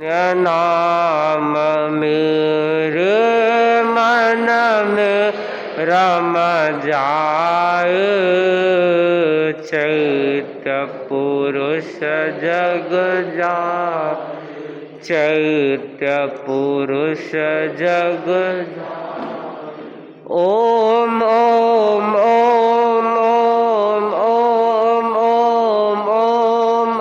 नाम मेरे मन में रम जाए, चैत्य पुरुष जग जाए, चैत्य पुरुष जग ओम ओम ओम ओम ओम ओम ओम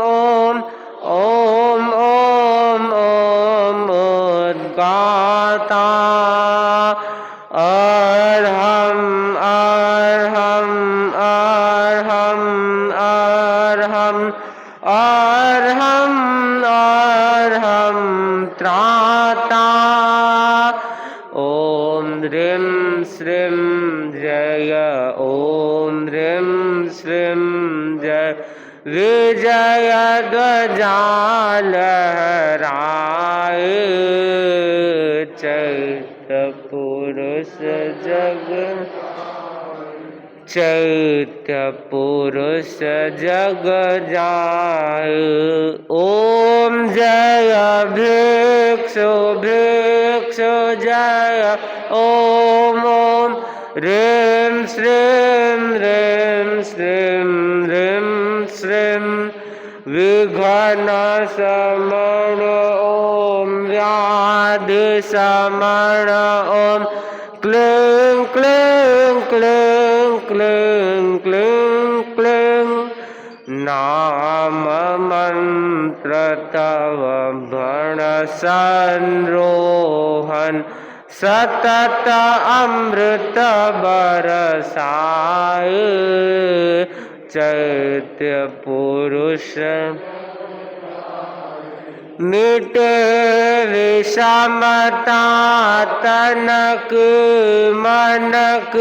ओम ओम ओम उद्गाता अर्हं अर्हं अर्हं अर्हं अर्हं अर्हं त्राता ओम ह्रीं श्रीं जय ओम ह्रीं श्रीं जय विजय ध्वजा लहराए, चैत्य पुरुष जग चैत्य पुरुष जग जाए। ओम जय भिक्षु भिक्षु जय ओम ओम ह्रीं श्रीं ह्रीं श्रीं ह्रीं श्रीं विघ्न शमन ओम व्याधि शमन ओम क्लीं क्लीं क्लीं क्लीं क्लीं क्लीं नाम मंत्र तव भण संरोहन सतत अमृत बरसाए, चैत्य पुरुष मिटे विषमता तनक मनक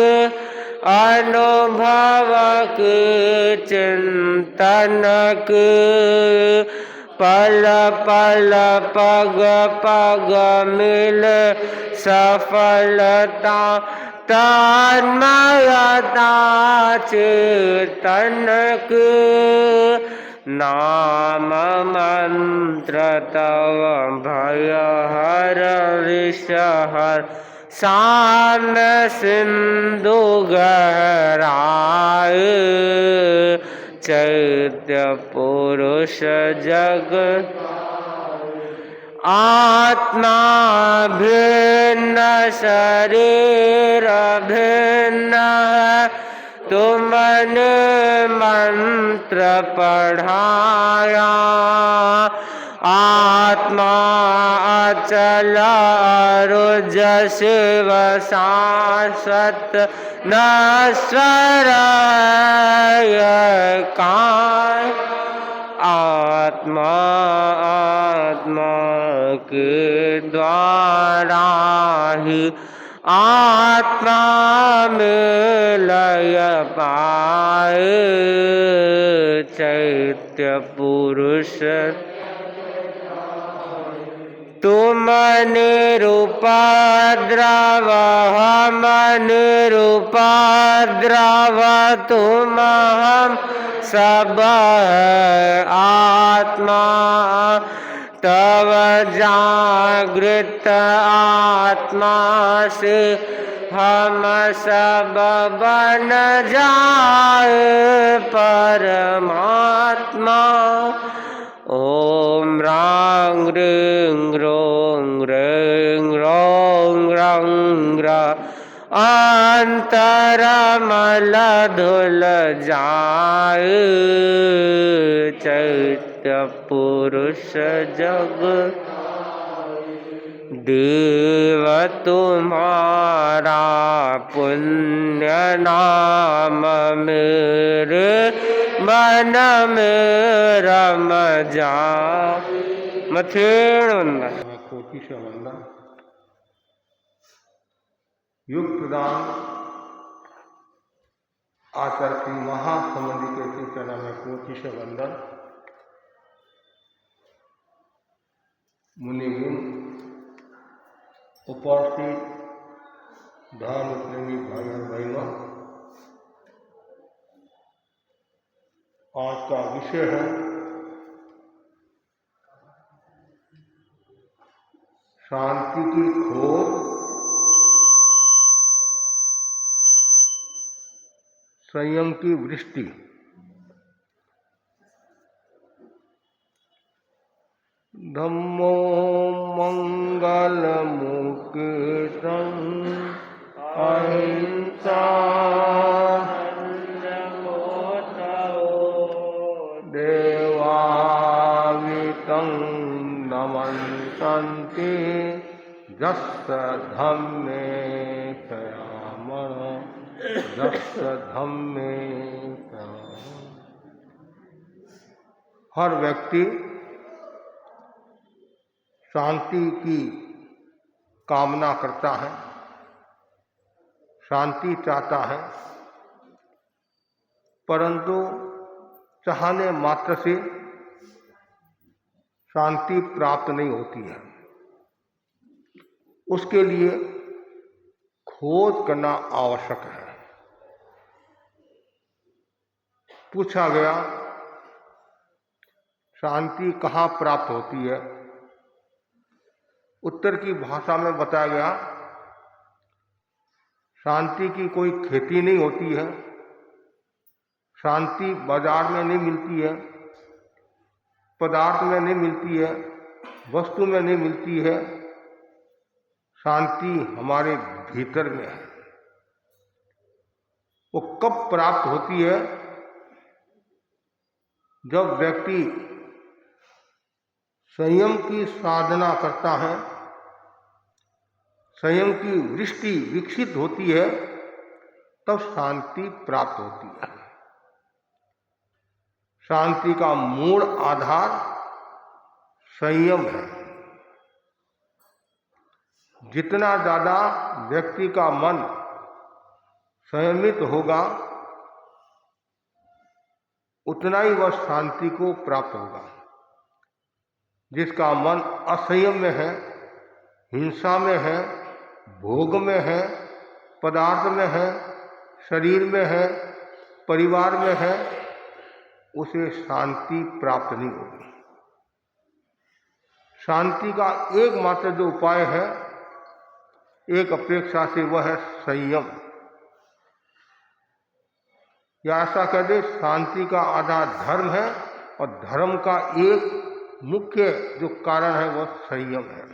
अनुभवक चिंतनक पल पल पग पग मिल सफलता तन्मयता चेतनक नाम मंत्र तव भय हर विष हर साम्य सिंधु गहराए, चैत्य पुरुष जग आत्मा भिन्न शरीर भिन्न है, तुमने मंत्र पढ़ाया आत्मा अचल अरुज शिव शाश्वत नश्वर काय, आत्मा आत्मा के द्वारा ही आत्मा में लय पाए, चैत्य पुरुष तुम निरुपद्रव हम निरुपद्रव, तुम हम सब आत्मा तव जागृत आत्मा से हम सब बन जाए परमात्मा। ओम रां ह्रीं रों ह्रीं रों रं रा अंतरमल धुल जाए, चैत्य पुरुष जग देव तुम्हारा पुण्य नाम मेरे मन में रम जा मथेण कोटि से वंदन युग प्रदान आचार्य की महासमाधि के सूचना में कोटि से वंदन मुनिगुण उपस्थित धर्म प्रेमी भाई और बहनों, आज का विषय है शांति की खोज संयम की वृष्टि। धम्मो मंगल मुकीर्तन अहिंसा देवावितं नमन्ति यस्य धम्मे सयामः यस्य धम्मे सयामः। हर व्यक्ति शांति की कामना करता है, शांति चाहता है, परंतु चाहने मात्र से शांति प्राप्त नहीं होती है। उसके लिए खोज करना आवश्यक है। पूछा गया शांति कहाँ प्राप्त होती है? उत्तर की भाषा में बताया गया शांति की कोई खेती नहीं होती है, शांति बाजार में नहीं मिलती है, पदार्थ में नहीं मिलती है, वस्तु में नहीं मिलती है। शांति हमारे भीतर में है। वो कब प्राप्त होती है? जब व्यक्ति संयम की साधना करता है, संयम की वृष्टि विकसित होती है, तब शांति प्राप्त होती है। शांति का मूल आधार संयम है। जितना ज्यादा व्यक्ति का मन संयमित होगा, उतना ही वह शांति को प्राप्त होगा। जिसका मन असंयम में है, हिंसा में है, भोग में है, पदार्थ में है, शरीर में है, परिवार में है, उसे शांति प्राप्त नहीं होगी। शांति का एकमात्र जो उपाय है, एक अपेक्षा से, वह है संयम। या ऐसा कह दे, शांति का आधार धर्म है और धर्म का एक मुख्य जो कारण है वह संयम है।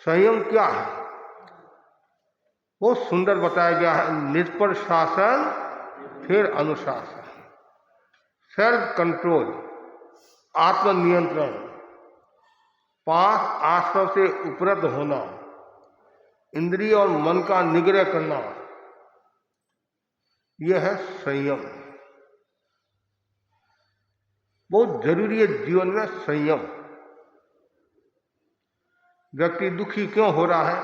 संयम क्या है? वो सुंदर बताया गया है। निष्पल शासन, फिर अनुशासन, सेल्फ कंट्रोल, आत्मनियंत्रण, 5 आश्रव से उपरत होना, इंद्रिय और मन का निग्रह करना, यह है संयम। बहुत जरूरी है जीवन में संयम। व्यक्ति दुखी क्यों हो रहा है,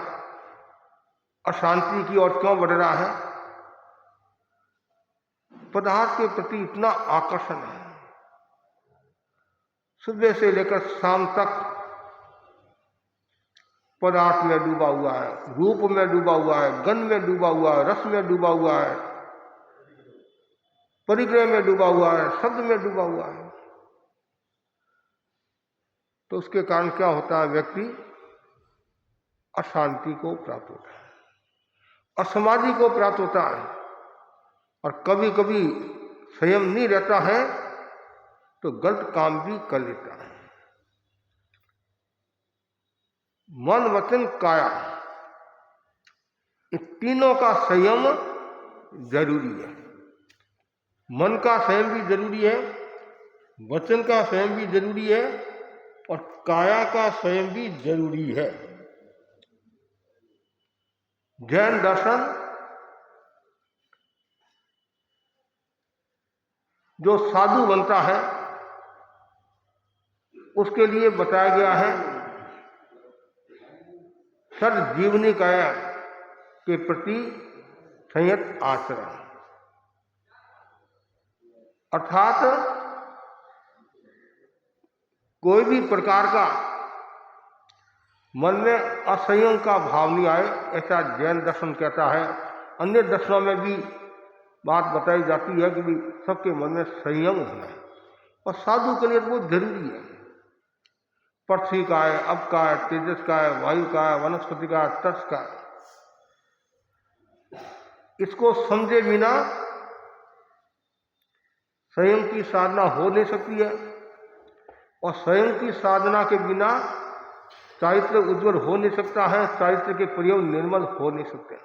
अशांति की ओर क्यों बढ़ रहा है? पदार्थ के प्रति इतना आकर्षण है। सुबह से लेकर शाम तक पदार्थ में डूबा हुआ है, रूप में डूबा हुआ है, गंध में डूबा हुआ है, रस में डूबा हुआ है, परिग्रह में डूबा हुआ है, शब्द में डूबा हुआ है। तो उसके कारण क्या होता है? व्यक्ति अशांति को प्राप्त होता है, असमाधि को प्राप्त होता है। और कभी कभी संयम नहीं रहता है तो गलत काम भी कर लेता है। मन, वचन, काया, इन तीनों का संयम जरूरी है। मन का संयम भी जरूरी है, वचन का संयम भी जरूरी है और काया का संयम भी जरूरी है। जैन दर्शन जो साधु बनता है, उसके लिए बताया गया है सर्वजीवनी काया के प्रति संयत आचरण। अर्थात कोई भी प्रकार का मन में असंयम का भाव नहीं आए, ऐसा जैन दर्शन कहता है। अन्य दर्शनों में भी बात बताई जाती है कि सबके मन में संयम होना है और साधु के लिए बहुत जरूरी है। पृथ्वी का है, अब का है, तेजस का है, वायु का है, वनस्पति का है, तट का है। इसको समझे बिना स्वयं की साधना हो नहीं सकती है, और स्वयं की साधना के बिना चारित्र उज्जवल हो नहीं सकता है, चारित्र के प्रयोग निर्मल हो नहीं सकते।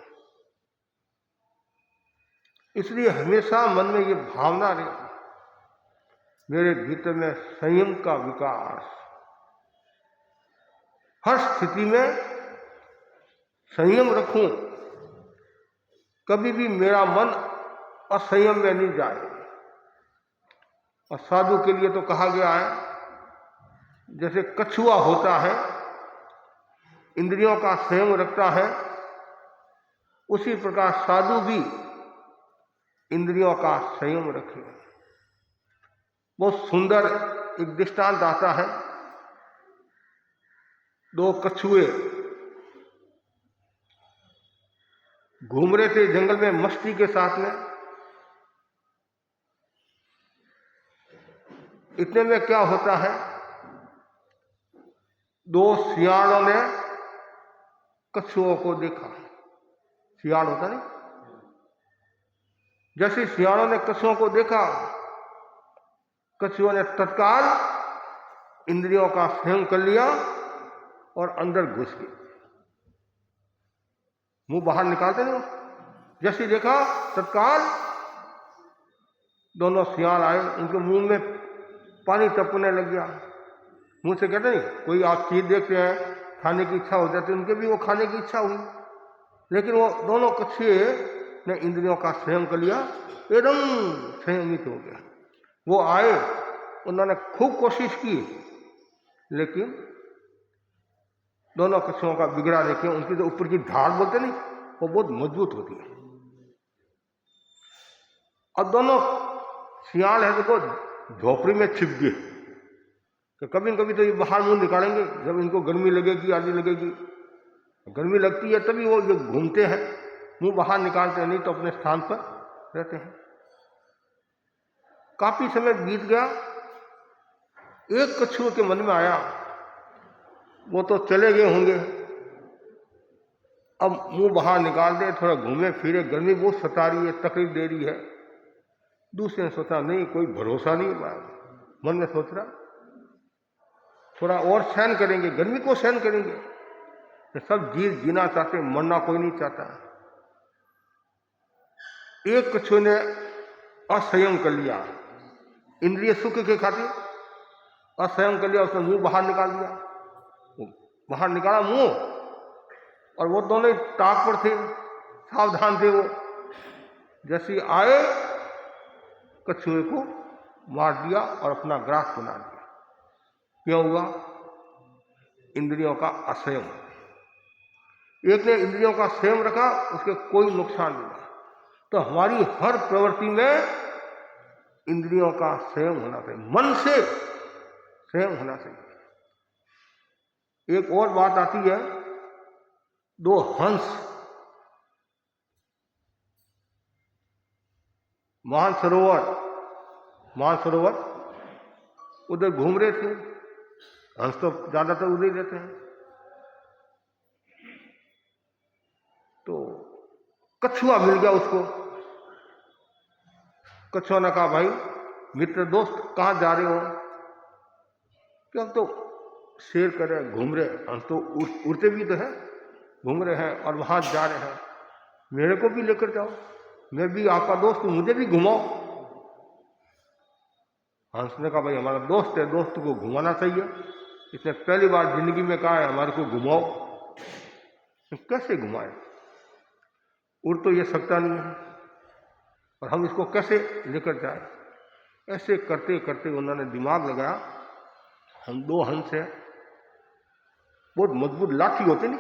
इसलिए हमेशा मन में ये भावना रहे, मेरे भीतर में संयम का विकास, हर स्थिति में संयम रखूं, कभी भी मेरा मन असंयम में नहीं जाए। और साधु के लिए तो कहा गया है, जैसे कछुआ होता है, इंद्रियों का संयम रखता है, उसी प्रकार साधु भी इंद्रियों का संयम रखे। बहुत सुंदर एक दृष्टांत आता है। दो कछुए घूम रहे थे जंगल में मस्ती के साथ में। इतने में क्या होता है, दो सियाड़ों ने कछुओं को देखा। सियाड़ होता नहीं, जैसे सियाड़ों ने कछुओं को देखा, कछुओं ने तत्काल इंद्रियों का संयम कर लिया और अंदर घुस गए। मुंह बाहर निकालते नहीं, जैसे देखा तत्काल दोनों सियाड़ आए, उनके मुंह में पानी टपकने लग गया। मुंह से कहते नहीं, कोई आप चीज देखते हैं, खाने की इच्छा हो जाती है, उनके भी वो खाने की इच्छा हुई, लेकिन वो दोनों कछुए ने इंद्रियों का संयम कर लिया, एकदम संयमित हो गया। वो आए, उन्होंने खूब कोशिश की, लेकिन दोनों कछुओं का बिगड़ा देखिए, उनकी जो ऊपर की धार बोलते नहीं, वो बहुत मजबूत होती है। अब दोनों सियाड़ है देखो झोपड़ी में छिप गए, तो कभी न कभी तो ये बाहर मुंह निकालेंगे जब इनको गर्मी लगेगी, आदि लगेगी। गर्मी लगती है तभी वो जो घूमते हैं, मुंह बाहर निकालते हैं, नहीं तो अपने स्थान पर रहते हैं। काफी समय बीत गया, एक कछुए के मन में आया, वो तो चले गए होंगे, अब मुंह बाहर निकाल दे, थोड़ा घूमे फिरे, गर्मी बहुत सता रही है, तकलीफ दे रही है। दूसरे ने सोचा नहीं, कोई भरोसा नहीं, मन में सोच रहा थोड़ा और सहन करेंगे, गर्मी को सहन करेंगे। तो सब जीव जीना चाहते, मरना कोई नहीं चाहता। एक कछुए ने असंयम कर लिया, इंद्रिय सुख के खातिर असंयम कर लिया, उसने मुंह बाहर निकाल दिया। बाहर निकाला मुंह, और वो दोनों ताक पर थे, सावधान थे। वो जैसे आए, कछुए को मार दिया और अपना ग्रास बना दिया। क्यों हुआ? इंद्रियों का असंयम। एक ने इंद्रियों का संयम रखा, उसके कोई नुकसान नहीं हुआ। तो हमारी हर प्रवृत्ति में इंद्रियों का संयम होना चाहिए, मन से संयम होना चाहिए। एक और बात आती है, दो हंस मानसरोवर उधर घूम रहे थे। हंस तो ज्यादातर उधर ही रहते हैं। तो कछुआ मिल गया उसको। कछुआ ने कहा, भाई मित्र दोस्त कहाँ जा रहे हो? क्या तो शेर कर रहे, घूम रहे, हंस तो उड़ते भी तो है, घूम रहे हैं और वहां जा रहे हैं, मेरे को भी लेकर जाओ, मैं भी आपका दोस्त हूं, मुझे भी घुमाओ। हंस ने कहा, भाई हमारा दोस्त है, दोस्त को घुमाना चाहिए, इसने पहली बार जिंदगी में कहा है हमारे को घुमाओ। कैसे घुमाए? उड़ तो ये सकता नहीं है, और हम इसको कैसे लेकर जाए? ऐसे करते करते उन्होंने दिमाग लगाया, हम दो हंस है, बहुत मजबूत लाठी होती नहीं,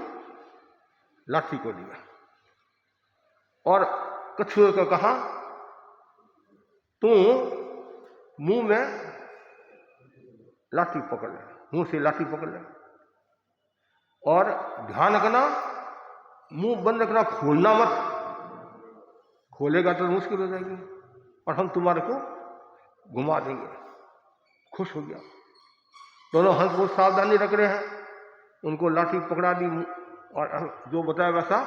लाठी को दिया और कछुए को कहा, तू मुंह में लाठी पकड़ ले, मुंह से लाठी पकड़ ले, और ध्यान रखना मुंह बंद रखना, खोलना मत, खोलेगा तो मुश्किल हो जाएगी, और हम तुम्हारे को घुमा देंगे। खुश हो गया। दोनों हंस बहुत सावधानी रख रहे हैं, उनको लाठी पकड़ा दी और जो बताया वैसा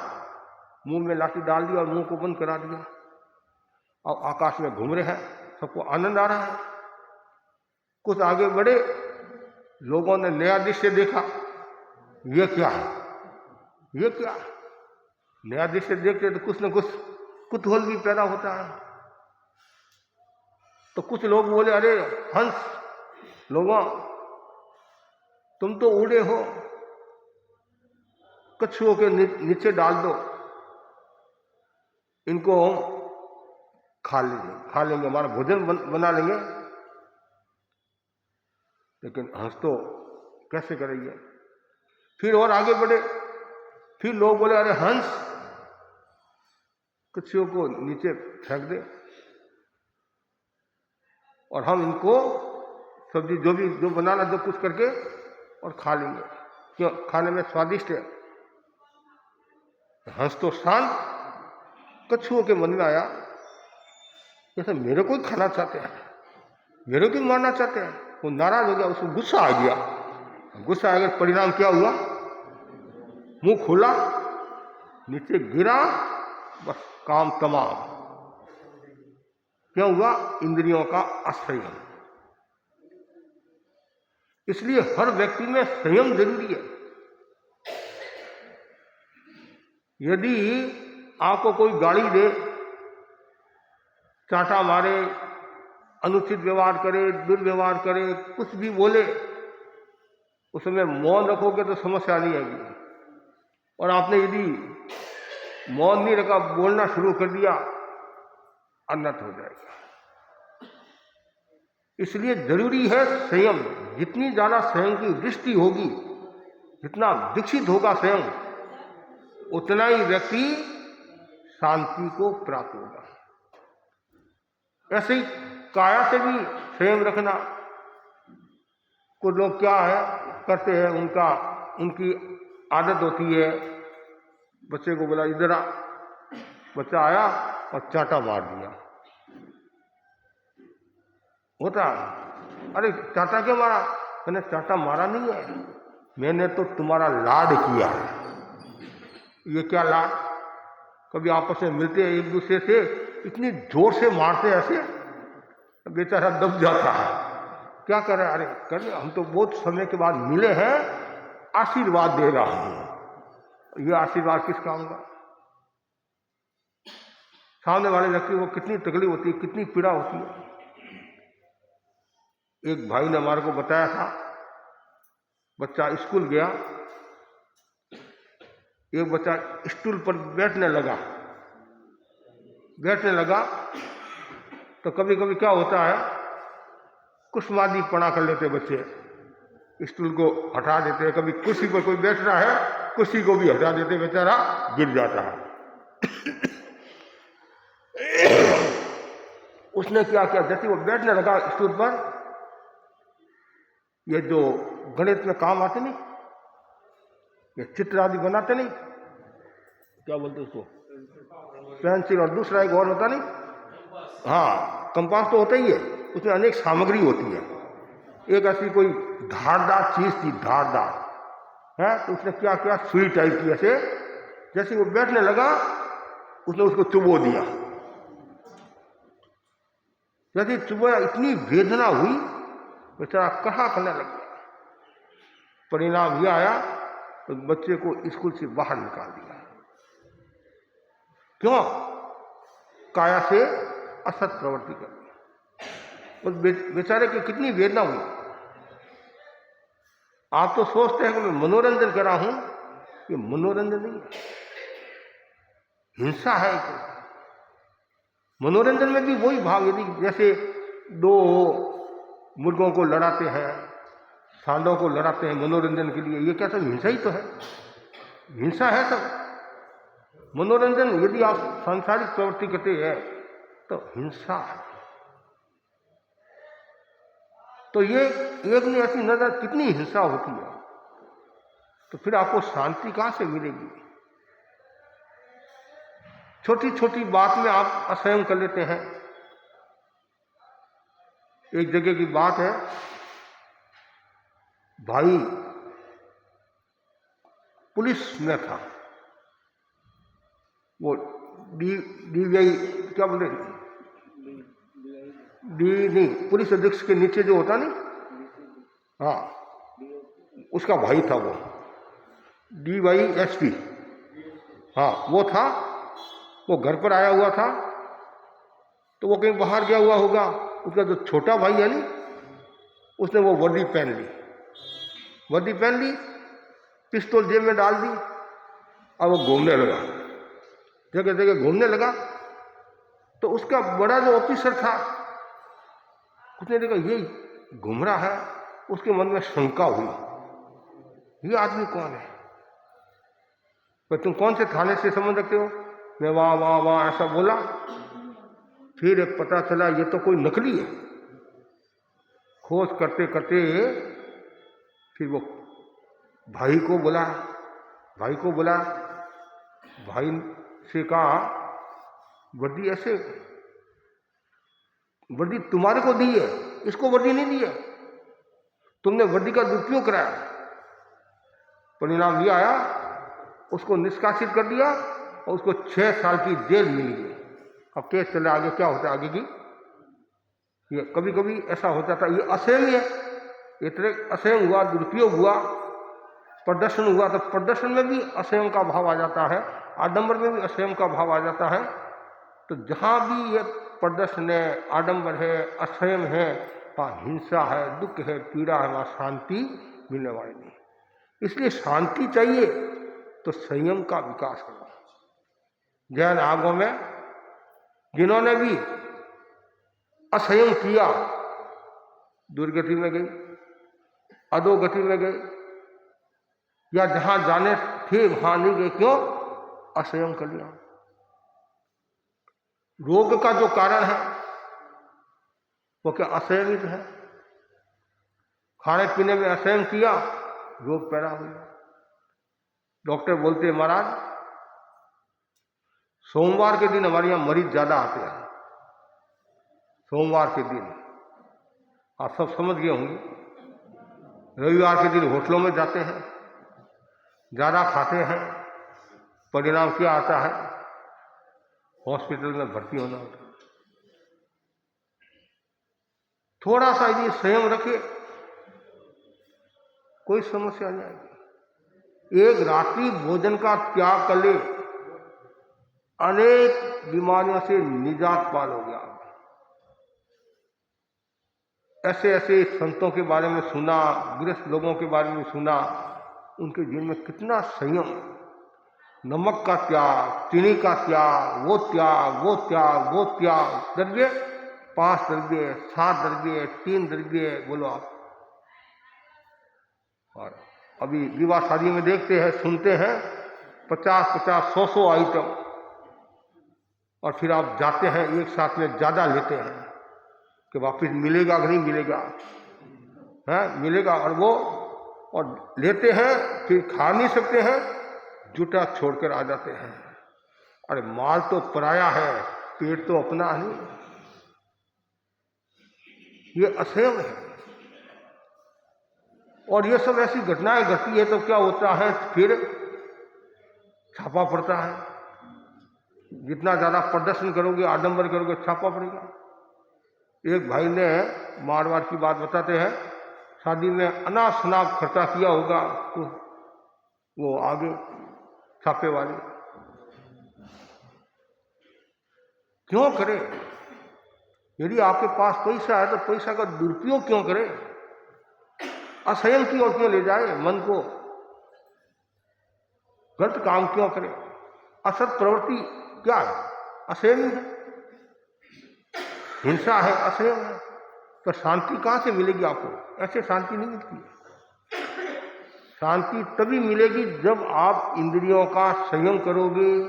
मुंह में लाठी डाल दी और मुंह को बंद करा दिया। और आकाश में घूम रहे हैं, सबको आनंद आ रहा है। कुछ आगे बढ़े, लोगों ने नया दृश्य देखा, ये क्या है, ये क्या है। नया दृश्य देखते तो कुछ न कुछ कुतूहल भी पैदा होता है। तो कुछ लोग बोले, अरे हंस लोगों, तुम तो उड़े हो, कछुओं के नीचे डाल दो, इनको खा लेंगे, हमारा भोजन बना लेंगे। लेकिन हंस तो कैसे करेंगे। फिर और आगे बढ़े, फिर लोग बोले, अरे हंस, कछुओं को नीचे फेंक दे और हम इनको सब्जी जो बनाना जो कुछ करके और खा लेंगे, क्यों, खाने में स्वादिष्ट है। हंस तो शांत, कछुओं के मन में आया, जैसे मेरे को ही खाना चाहते हैं, मेरे को ही मारना चाहते हैं। वो नाराज हो गया, उसको गुस्सा आ गया। गुस्सा आ गया, परिणाम क्या हुआ, मुंह खोला, नीचे गिरा, बस काम तमाम। क्या हुआ, इंद्रियों का असंयम। इसलिए हर व्यक्ति में संयम जरूरी है। यदि आपको कोई गाली दे, चांटा मारे, अनुचित व्यवहार करे, दुर्व्यवहार करे, कुछ भी बोले, उसमें मौन रखोगे तो समस्या नहीं आएगी। और आपने यदि मौन नहीं रखा, बोलना शुरू कर दिया, अनर्थ हो जाएगा। इसलिए जरूरी है संयम। जितनी ज्यादा संयम की दृष्टि होगी, जितना विकसित होगा संयम, उतना ही व्यक्ति शांति को प्राप्त होगा। ऐसे ही काया से भी संयम रखना। कुछ लोग क्या है करते हैं, उनकी आदत होती है, बच्चे को बोला इधर आ, बच्चा आया और चांटा मार दिया। होता, अरे चांटा क्यों मारा, मैंने चांटा मारा नहीं है, मैंने तो तुम्हारा लाड किया है। ये क्या लाड, कभी आपस में मिलते हैं एक दूसरे से, इतनी जोर से मारते ऐसे, बेचारा दब जाता है। क्या कर रहे, अरे कर, हम तो बहुत समय के बाद मिले हैं, आशीर्वाद दे रहा हूं। ये आशीर्वाद किस काम का। सामने वाले व्यक्ति को कितनी तकलीफ होती है, कितनी पीड़ा होती है। एक भाई ने हमारे को बताया था, बच्चा स्कूल गया, एक बच्चा स्टूल पर बैठने लगा तो कभी कभी क्या होता है, कुष्मादी पना कर लेते बच्चे, स्टूल को हटा देते हैं। कभी कुर्सी पर कोई बैठ रहा है, कुर्सी को भी हटा देते, बेचारा गिर जाता है। उसने क्या किया, जैसे वो बैठने लगा स्टूल पर, ये जो गणित में काम आते नहीं, ये चित्र आदि बनाते नहीं, क्या बोलते उसको, पेंसिल, और दूसरा एक और होता नहीं, हाँ कंपास तो होता ही है, उसमें अनेक सामग्री होती है। एक ऐसी कोई धारदार चीज थी, धारदार है, तो उसने क्या किया, सुई टाइप की ऐसे, जैसे वो बैठने लगा उसने उसको चुबो दिया। जैसे चुबोया, इतनी वेदना हुई, बेचारा कहा करने लग गया। परिणाम यह आया तो बच्चे को स्कूल से बाहर निकाल दिया। क्यों, काया से असत प्रवृत्ति कर दी। उस बेचारे की कितनी वेदना हुई। आप तो सोचते हैं कि मैं मनोरंजन कर रहा हूं, ये मनोरंजन नहीं है, हिंसा है। मनोरंजन में भी वही भाव, यदि जैसे दो मुर्गों को लड़ाते हैं, सांडों को लड़ाते हैं मनोरंजन के लिए, ये क्या सब हिंसा ही तो है, हिंसा है सब। मनोरंजन यदि आप सांसारिक प्रवृत्ति करते हैं तो हिंसा है। तो ये एक नहीं, ऐसी नजर कितनी हिंसा होती है, तो फिर आपको शांति कहां से मिलेगी। छोटी छोटी बात में आप असंयम कर लेते हैं। एक जगह की बात है, भाई पुलिस में था, वो डीवीआई क्या बोलते, डी नहीं, पुलिस अधीक्षक के नीचे जो होता नहीं, हाँ, उसका भाई था वो, DYSP, हाँ वो था। वो घर पर आया हुआ था, तो वो कहीं बाहर गया हुआ होगा। उसका जो छोटा भाई है नी, उसने वो वर्दी पहन ली, पिस्तौल जेब में डाल दी और वो घूमने लगा, जगह जगह घूमने लगा। तो उसका बड़ा जो ऑफिसर था, उसने देखा ये घूम रहा है, उसके मन में शंका हुई, ये आदमी कौन है? पर तुम कौन से थाने से संबंध रखते हो? मैं वहाँ ऐसा बोला। फिर पता चला ये तो कोई नकली है। खोज करते करते फिर वो भाई को बुला, भाई से कहा वर्दी ऐसे, वर्दी तुम्हारे को दी है, इसको वर्दी नहीं दी है, तुमने वर्दी का दुरुपयोग कराया। परिणाम ये आया, उसको निष्कासित कर दिया और उसको 6 साल की जेल मिल गई। अब केस चले आगे, क्या होता है आगे की, ये कभी कभी ऐसा हो जाता है। ये असहम है, इतने असहम हुआ, दुरुपयोग हुआ, प्रदर्शन हुआ, तो प्रदर्शन में भी असहम का भाव आ जाता है, आडंबर में भी असहम का भाव आ जाता है। तो जहाँ भी ये प्रदर्शन है, आडंबर है, असहम है, वहाँ हिंसा है, दुख है, पीड़ा है, वहाँ शांति मिलने वाली नहीं। इसलिए शांति चाहिए तो संयम का विकास करो। जैन आगों में जिन्होंने भी असंयम किया, दुर्गति में गई, अधोगति में गई, या जहां जाने थे वहां नहीं गए। क्यों? असंयम कर लिया। रोग का जो कारण है वो क्या असंयमित है? खाने पीने में असंयम किया, रोग पैदा हुआ। डॉक्टर बोलते हैं महाराज सोमवार के दिन हमारे यहां मरीज ज्यादा आते हैं, सोमवार के दिन, आप सब समझ गए होंगे। रविवार के दिन होटलों में जाते हैं, ज्यादा खाते हैं, परिणाम क्या आता है? हॉस्पिटल में भर्ती होना होता है। थोड़ा सा यदि संयम रखे, कोई समस्या नहीं आएगी। एक रात्रि भोजन का त्याग कर ले, अनेक बीमारियों से निजात पा लोगे आप। ऐसे ऐसे संतों के बारे में सुना, गृहस्थ लोगों के बारे में सुना, उनके जीवन में कितना संयम, नमक का त्याग, चीनी का त्याग, वो त्याग, द्रव्य 5 द्रव्य, 7 द्रव्य, 3 द्रव्य, बोलो आप। और अभी विवाह शादी में देखते हैं, सुनते हैं 50-50, 100 आइटम, और फिर आप जाते हैं एक साथ में ज्यादा लेते हैं कि वापिस मिलेगा कि नहीं मिलेगा, है मिलेगा, और लेते हैं, फिर खा नहीं सकते हैं, जूठा छोड़कर आ जाते हैं। अरे माल तो पराया है, पेट तो अपना नहीं। ये असंयम है। और ये सब ऐसी घटनाएं घटती है तो क्या होता है, फिर छापा पड़ता है। जितना ज्यादा प्रदर्शन करोगे, आडंबर करोगे, छापा पड़ेगा। एक भाई ने मारवाड़ की बात बताते हैं, शादी में अनाप शनाप खर्चा किया होगा, तो वो आगे छापे वाले। क्यों करे? यदि आपके पास पैसा है तो पैसा का दुरुपयोग क्यों करे? असंयम की ओर क्यों ले जाए मन को? गलत काम क्यों करे? असत प्रवृत्ति क्या है? असंयम है, हिंसा है, असंयम है। तो शांति कहां से मिलेगी आपको? ऐसे शांति नहीं मिलती है। शांति तभी मिलेगी जब आप इंद्रियों का संयम करोगे,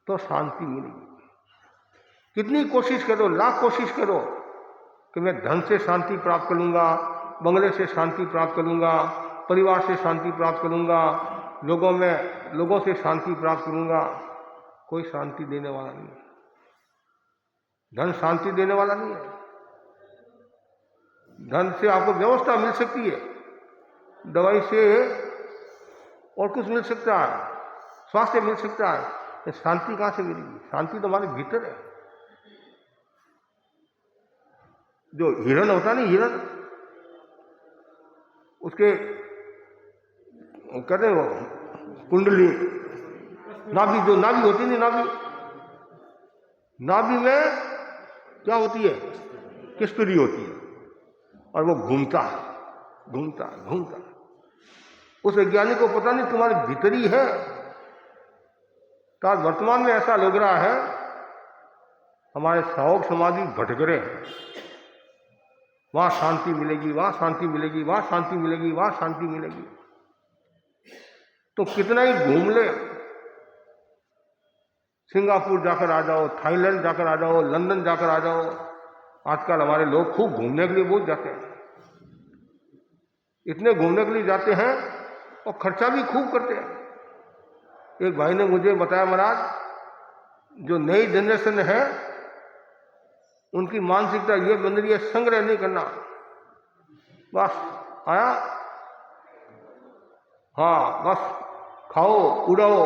तो शांति मिलेगी। कितनी कोशिश करो, लाख कोशिश करो कि मैं धन से शांति प्राप्त करूंगा, बंगले से शांति प्राप्त करूंगा, परिवार से शांति प्राप्त करूंगा, लोगों से शांति प्राप्त करूंगा, कोई शांति देने वाला नहीं है। धन शांति देने वाला नहीं है। धन से आपको व्यवस्था मिल सकती है, दवाई से और कुछ मिल सकता है, स्वास्थ्य मिल सकता है, ये शांति कहाँ से मिलेगी? शांति तो हमारे भीतर है। जो हिरण होता नहीं, हिरण, उसके कहते हैं वो कुंडली, नाभि, जो नाभि होती नहीं, नाभि में क्या होती है? किस्टरी होती है, और वो घूमता घूमता घूमता। उस वैज्ञानिक को पता नहीं तुम्हारे भीतर ही है। तो आज वर्तमान में ऐसा लग रहा है हमारे शौक समाधि भटक रहे हैं। वहां शांति मिलेगी, वहां शांति मिलेगी, वहां शांति मिलेगी, वहां शांति मिलेगी। तो कितना ही घूम ले, सिंगापुर जाकर आ जाओ, थाईलैंड जाकर आ जाओ, लंदन जाकर आ जाओ। आजकल हमारे लोग खूब घूमने के लिए बहुत जाते हैं, इतने घूमने के लिए जाते हैं और खर्चा भी खूब करते हैं। एक भाई ने मुझे बताया, महाराज जो नई जनरेशन है उनकी मानसिकता ये बन रही है, संग्रह नहीं करना, बस आया, हाँ बस खाओ उड़ाओ।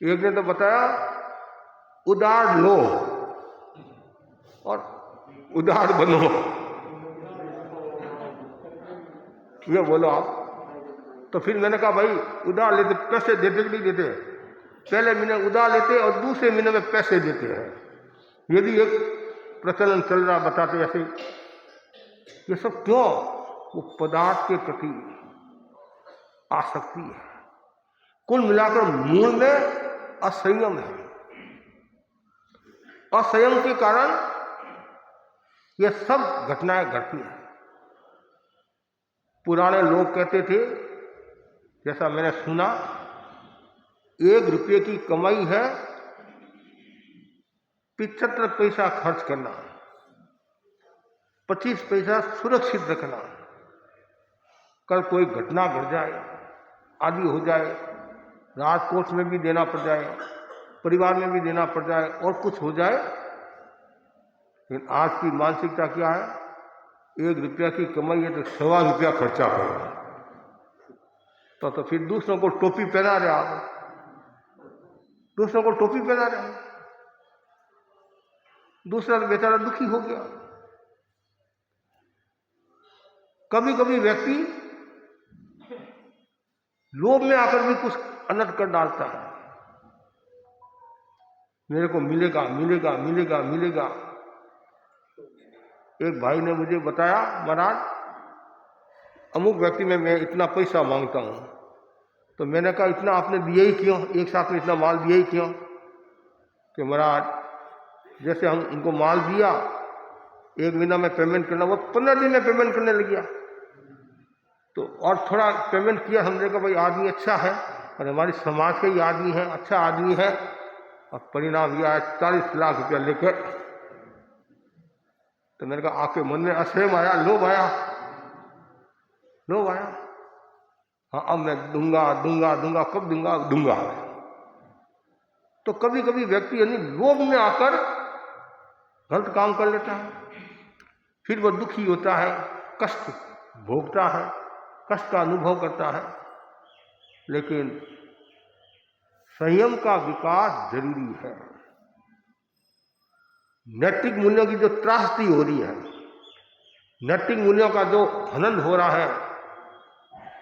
एक ने तो बताया उदार लो और उदार बनो, ये बोलो आप। तो फिर मैंने कहा भाई उधार लेते, पैसे देते कि नहीं देते? पहले महीने उधार लेते और दूसरे महीने में पैसे देते हैं। यदि एक प्रचलन चल रहा, बताते ऐसे। ये सब क्यों? वो पदार्थ के प्रति आसक्ति है। कुल मिलाकर मूल में असंयम है। असंयम के कारण ये सब घटनाएं घटती हैं। पुराने लोग कहते थे, जैसा मैंने सुना, 1 रुपये की कमाई है 75 पैसा खर्च करना, 25 पैसा सुरक्षित रखना। कल कोई घटना घट जाए, आदि हो जाए, राजकोष में भी देना पड़ जाए, परिवार में भी देना पड़ जाए, और कुछ हो जाए। लेकिन आज की मानसिकता क्या है? 1 रुपया की कमाई है तो 1.25 रुपया खर्चा करो। तो फिर दूसरों को टोपी पहना रहे आप, दूसरों को टोपी पहना रहे हैं, दूसरा बेचारा दुखी हो गया। कभी कभी व्यक्ति लोभ में आकर भी कुछ अनर्थ कर डालता है, मेरे को मिलेगा मिलेगा मिलेगा मिलेगा। एक भाई ने मुझे बताया, महाराज अमुक व्यक्ति में मैं इतना पैसा मांगता हूं। तो मैंने कहा इतना आपने दिया ही क्यों, एक साथ में इतना माल दिया ही क्यों? कि महाराज जैसे हम उनको माल दिया, 1 महीना में पेमेंट करना, वो 15 दिन में पेमेंट करने लग गया। तो और थोड़ा पेमेंट किया, हमने कहा भाई आदमी अच्छा है और हमारी समाज का ही आदमी है, अच्छा आदमी है। और परिणाम यह है 40 लाख रुपया लेकर। तो मैंने कहा आपके मन में असहम आया, लोभ आया, लोभ आया। हाँ अब मैं दूंगा दूंगा दूंगा, कब दूंगा? दूंगा। तो कभी कभी व्यक्ति यानी लोभ में आकर गलत काम कर लेता है, फिर वह दुखी होता है, कष्ट भोगता है, कष्ट का अनुभव करता है। लेकिन संयम का विकास जरूरी है। नैतिक मूल्यों की जो त्रासदी हो रही है, नैतिक मूल्यों का जो हनन हो रहा है,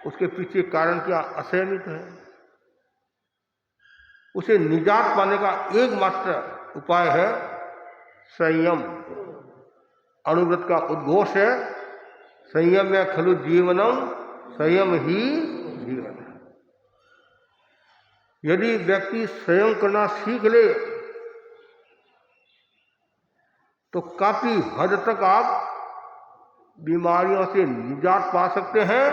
उसके पीछे कारण क्या? असहमित है। उसे निजात पाने का एकमात्र उपाय है संयम। अणुव्रत का उद्घोष है, संयम में खलु जीवनम, संयम ही जीवन है। यदि व्यक्ति संयम करना सीख ले तो काफी हद तक आप बीमारियों से निजात पा सकते हैं,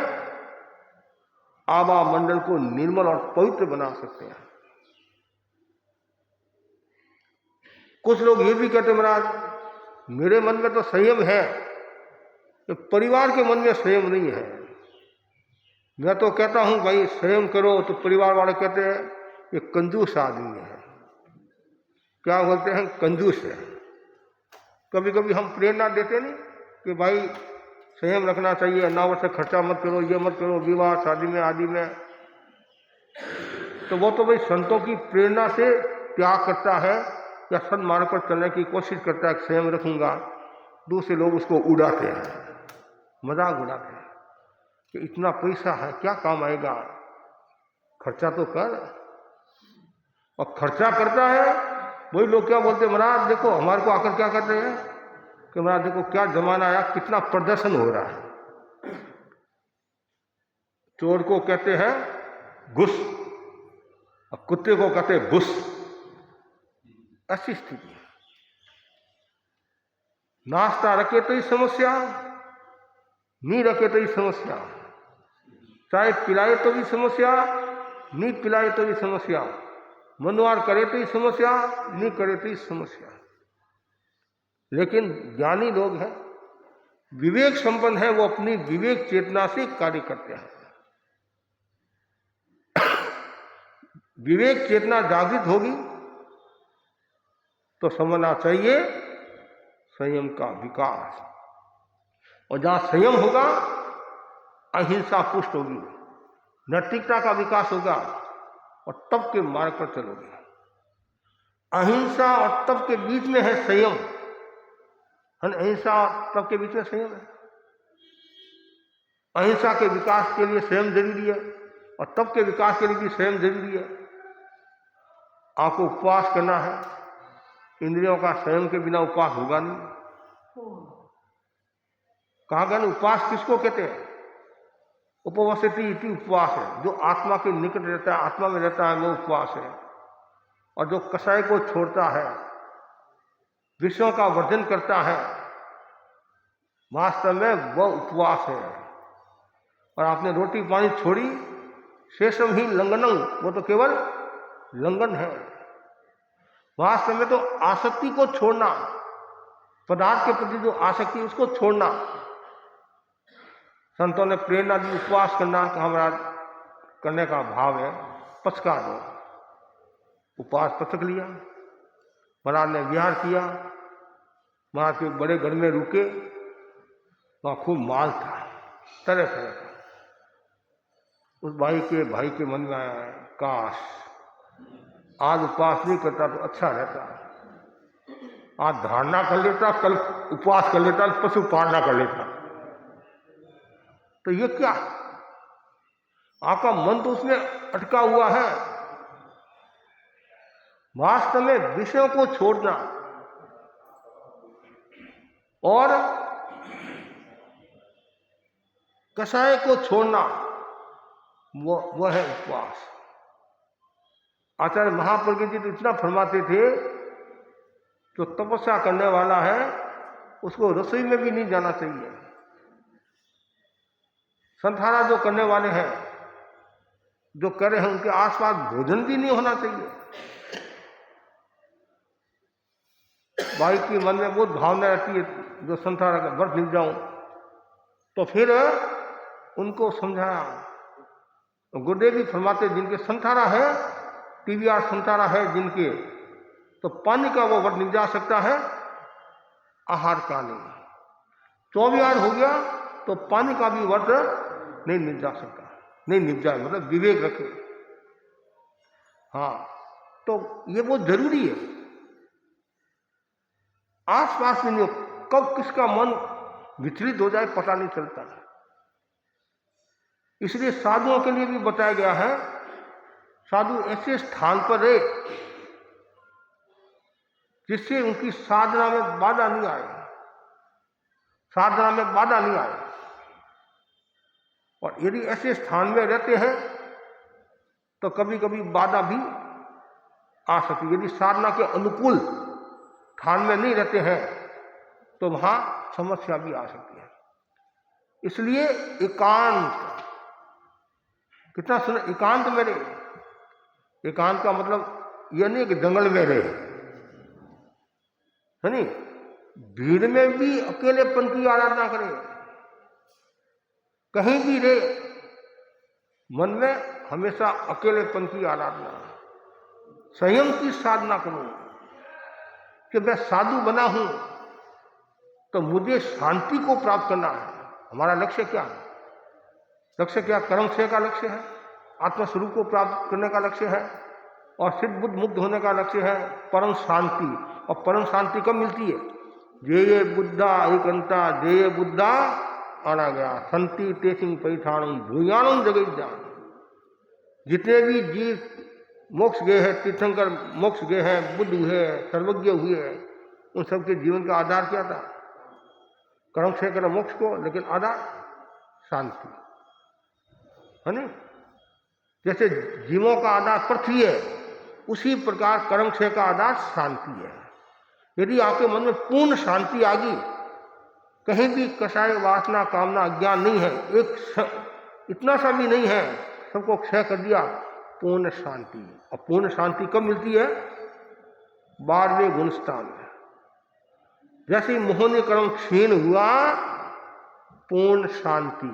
आभा मंडल को निर्मल और पवित्र बना सकते हैं। कुछ लोग ये भी कहते महाराज मेरे मन में तो संयम है, तो परिवार के मन में संयम नहीं है। मैं तो कहता हूं भाई संयम करो, तो परिवार वाले कहते हैं ये कंजूस आदमी है। क्या बोलते हैं? कंजूस है। कभी कभी हम प्रेरणा देते नहीं कि भाई संयम रखना चाहिए, अनावश्यक खर्चा मत करो, ये मत करो, विवाह शादी में आदि में। तो वो तो भाई संतों की प्रेरणा से त्याग करता है या सन्मार्ग पर चलने की कोशिश करता है, संयम रखूंगा। दूसरे लोग उसको उड़ाते हैं, मजाक उड़ाते हैं कि इतना पैसा है क्या काम आएगा, खर्चा तो कर। और खर्चा करता है, वही लोग क्या बोलते हैं, महाराज देखो हमारे को आकर क्या करते हैं कि महाराज देखो क्या जमाना आया, कितना प्रदर्शन हो रहा है। चोर को कहते हैं घुस और कुत्ते को कहते हैं भुस। ऐसी स्थिति है। नाश्ता रखे तो ही समस्या, नहीं रखे तो ही समस्या, चाय पिलाए तो भी समस्या, नहीं पिलाए तो भी समस्या, मनवार करे तो ही समस्या, नहीं करे तो ही समस्या। लेकिन ज्ञानी लोग हैं, विवेक संपन्न है, वो अपनी विवेक चेतना से कार्य करते हैं। विवेक चेतना जागृत होगी तो समझना चाहिए संयम का विकास, और जहां संयम होगा अहिंसा पुष्ट होगी, नैतिकता का विकास होगा और तप के मार्ग पर चलोगे। अहिंसा और तप के बीच में है संयम। अहिंसा और तप के बीच में संयम है। अहिंसा के विकास के लिए संयम जरूरी है और तप के विकास के लिए भी संयम जरूरी है। आपको उपवास करना है, इंद्रियों का संयम के बिना उपवास होगा नहीं। कहा गया ना, उपवास किसको कहते हैं? उपवासति इति उपवास है। जो आत्मा के निकट रहता है, आत्मा में रहता है, वो उपवास है। और जो कषाय को छोड़ता है, विषयों का वर्जन करता है, वास्तव में वह उपवास है। और आपने रोटी पानी छोड़ी, शेषम ही लंघनम, वो तो केवल लंघन है। वास्तव में तो आसक्ति को छोड़ना, पदार्थ के प्रति जो आसक्ति उसको छोड़ना। संतों ने प्रेरणा दी उपवास करना, कि हमारा करने का भाव है, पचका दो। उपवास पचक लिया, महाराज ने विहार किया। महाराज के बड़े घर में रुके, वहां खूब माल था, तरह तरह का। उस भाई के मन में आया, काश आज उपवास नहीं करता तो अच्छा रहता, आज धारणा कर लेता, कल उपवास कर लेता, पशु पालना कर लेता। तो ये क्या, आपका मन तो उसमें अटका हुआ है। वास्तव में विषयों को छोड़ना और कषाय को छोड़ना, वो है उपवास। आचार्य महाप्रज्ञ जी तो इतना फरमाते थे, जो तपस्या करने वाला है उसको रसोई में भी नहीं जाना चाहिए। संथारा जो करने वाले हैं, जो कर रहे हैं, उनके आसपास भोजन भी नहीं होना चाहिए। भाई के मन में बहुत भावना रहती है, जो संथारा का व्रत निभ जाऊं, तो फिर उनको समझाया। तो गुरुदेव भी फरमाते, जिनके संथारा है, टीवीआर संथारा है जिनके, तो पानी का वो व्रत निभ जा सकता है, आहार का नहीं। 24 हो गया तो पानी का भी व्रत नहीं निभ जा सकता, नहीं निभ जाए, मतलब विवेक रखे। हाँ, तो ये बहुत जरूरी है। आसपास में नहीं, कब किसका मन विचलित हो जाए पता नहीं चलता। इसलिए साधुओं के लिए भी बताया गया है, साधु ऐसे स्थान पर रहे जिससे उनकी साधना में बाधा नहीं आए, साधना में बाधा नहीं आए। और यदि ऐसे स्थान में रहते हैं तो कभी कभी बाधा भी आ सकती है। यदि साधना के अनुकूल स्थान में नहीं रहते हैं तो वहां समस्या भी आ सकती है। इसलिए एकांत, कितना सुना, एकांत में रहे। एकांत का मतलब यह नहीं कि जंगल में रहे, है नहीं, भीड़ में भी अकेलेपन की आराधना करें, कहीं भी रहे, मन में हमेशा अकेलेपन की आराधना, संयम की साधना करूं कि मैं साधु बना हूं तो मुझे शांति को प्राप्त करना है। हमारा लक्ष्य क्या है? लक्ष्य क्या? कर्म क्षय का लक्ष्य है, आत्मस्वरूप को प्राप्त करने का लक्ष्य है, और सिद्ध बुद्ध मुक्त होने का लक्ष्य है, परम शांति। और परम शांति कब मिलती है? जेये बुद्धा एकंता जेये बुद्धा आना गया संति तेसिंग परिठाणम भूयानम जगज्ञान। जितने भी जीव मोक्ष गए हैं, तीर्थंकर मोक्ष गए हैं, बुद्ध हुए, सर्वज्ञ हुए, उन सबके जीवन का आधार क्या था? कर्म क्षय कर मोक्ष को, लेकिन आधार शांति है नहीं? जैसे जीवों का आधार पृथ्वी है, उसी प्रकार कर्म क्षय का आधार शांति है। यदि आपके मन में पूर्ण शांति आ गई, कहीं भी कषाय वासना कामना अज्ञान नहीं है, इतना सा भी नहीं है, सबको क्षय कर दिया, पूर्ण शांति। और पूर्ण शांति कब मिलती है? 12वें गुणस्थान में। जैसे ही मोहनी कर्म क्षीण हुआ, पूर्ण शांति।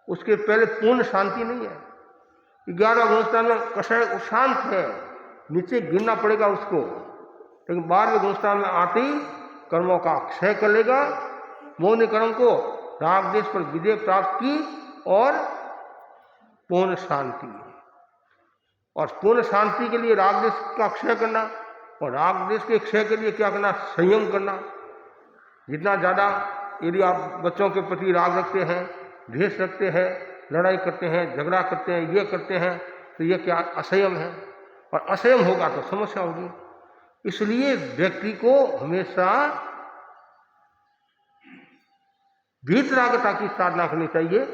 उसके पहले पूर्ण शांति नहीं है। 11 गुणस्थान में कषाय शांत है, नीचे गिरना पड़ेगा उसको, लेकिन 12वें गुणस्थान में आते ही कर्मों का क्षय कर लेगा, मोहनी कर्म को राग देश पर विजय प्राप्त की, और पूर्ण शांति। और पूर्ण शांति के लिए राग देश का क्षय करना, और राग देश के क्षय के लिए क्या करना? संयम करना। जितना ज़्यादा यदि आप बच्चों के प्रति राग रखते हैं, द्वेष रखते हैं, लड़ाई करते हैं, झगड़ा करते हैं, ये करते हैं, तो ये क्या? असंयम है। और असंयम होगा तो समस्या होगी। इसलिए व्यक्ति को हमेशा वीतरागता की साधना करनी चाहिए,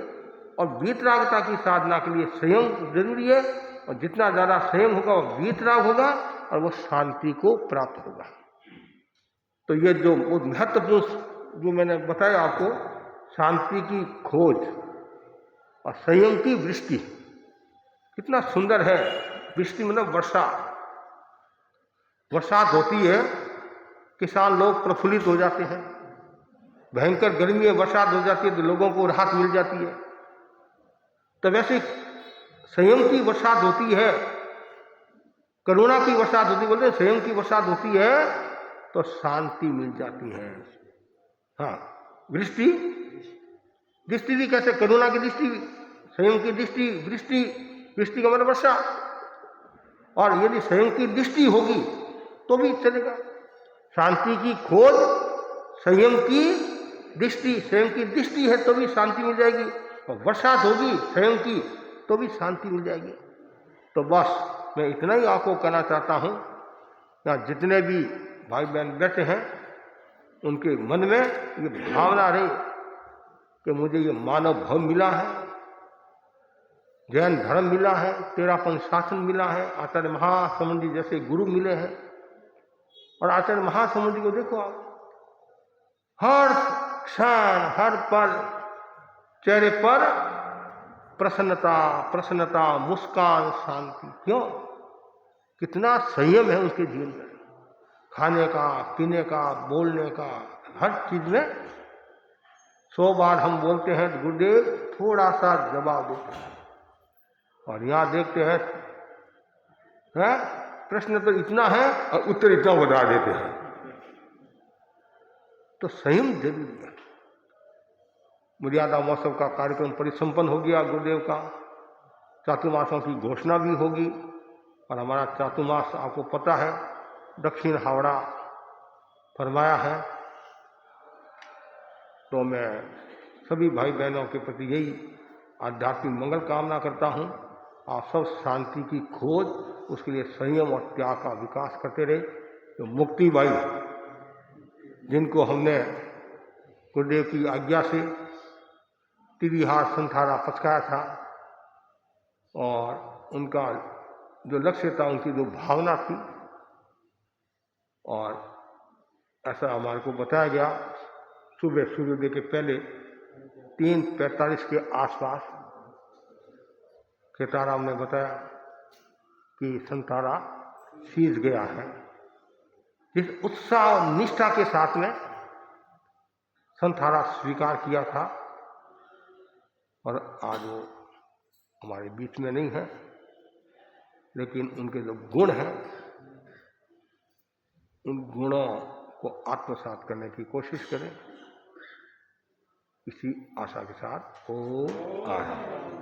और वीतरागता की साधना के लिए संयम जरूरी है, और जितना ज़्यादा संयम होगा वो वीतराग होगा, और वो शांति को प्राप्त होगा। तो ये जो महत्वपूर्ण जो मैंने बताया आपको, शांति की खोज और संयम की वृष्टि, कितना सुंदर है। वृष्टि मतलब वर्षा, बरसात होती है, किसान लोग प्रफुल्लित हो जाते हैं। भयंकर गर्मी में बरसात हो जाती है तो लोगों को राहत मिल जाती है। तो वैसे संयम की बरसात होती है, करुणा की बरसात होती है, बोलते हैं संयम की बरसात होती है तो शांति मिल जाती है। हाँ, दृष्टि, दृष्टि भी कैसे? करुणा की दृष्टि, संयम की दृष्टि, वृष्टि, वृष्टि का मतलब वर्षा। और यदि संयम की दृष्टि होगी तो भी चलेगा। शांति की खोज, संयम की दृष्टि, संयम की दृष्टि है तो भी शांति मिल जाएगी, और बरसात होगी संयम की तो भी शांति मिल जाएगी। तो बस मैं इतना ही आपको कहना चाहता हूँ, यहाँ जितने भी भाई बहन बैठे हैं उनके मन में ये भावना रहे कि मुझे ये मानव भव मिला है, जैन धर्म मिला है, तेरापन शासन मिला है, आचार्य महासमुंदी जैसे गुरु मिले हैं। और आचार्य महासमुंदी को देखो आप, हर क्षण हर पल चेहरे पर प्रसन्नता, प्रसन्नता, मुस्कान, शांति। क्यों? कितना संयम है उनके जीवन में, खाने का, पीने का, बोलने का, हर चीज में। 100 बार हम बोलते हैं तो गुरुदेव थोड़ा सा जवाब देते हैं, और यहाँ देखते हैं प्रश्न तो इतना है और उत्तर इतना बता देते हैं। तो संयम जरूरी है। मर्यादा महोत्सव का कार्यक्रम परिसंपन्न हो गया गुरुदेव का, चातुर्मासों की घोषणा भी होगी। और हमारा चातुर्मास आपको पता है दक्षिण हावड़ा फरमाया है। तो मैं सभी भाई बहनों के प्रति यही आध्यात्मिक मंगल कामना करता हूँ। आप सब शांति की खोज, उसके लिए संयम और त्याग का विकास करते रहे। तो मुक्ति भाई जिनको हमने गुरुदेव की आज्ञा से तिविहार संथारा पचकाया था, और उनका जो लक्ष्य था, उनकी जो भावना थी, और ऐसा हमारे को बताया गया सुबह सूर्योदय के पहले 3:45 के आसपास केताराम ने बताया कि संथारा सीज गया है। जिस उत्साह और निष्ठा के साथ में संथारा स्वीकार किया था, और आज वो हमारे बीच में नहीं है, लेकिन उनके जो गुण हैं उन गुणों को आत्मसात करने की कोशिश करें। इसी आशा के साथ ओम आनंद।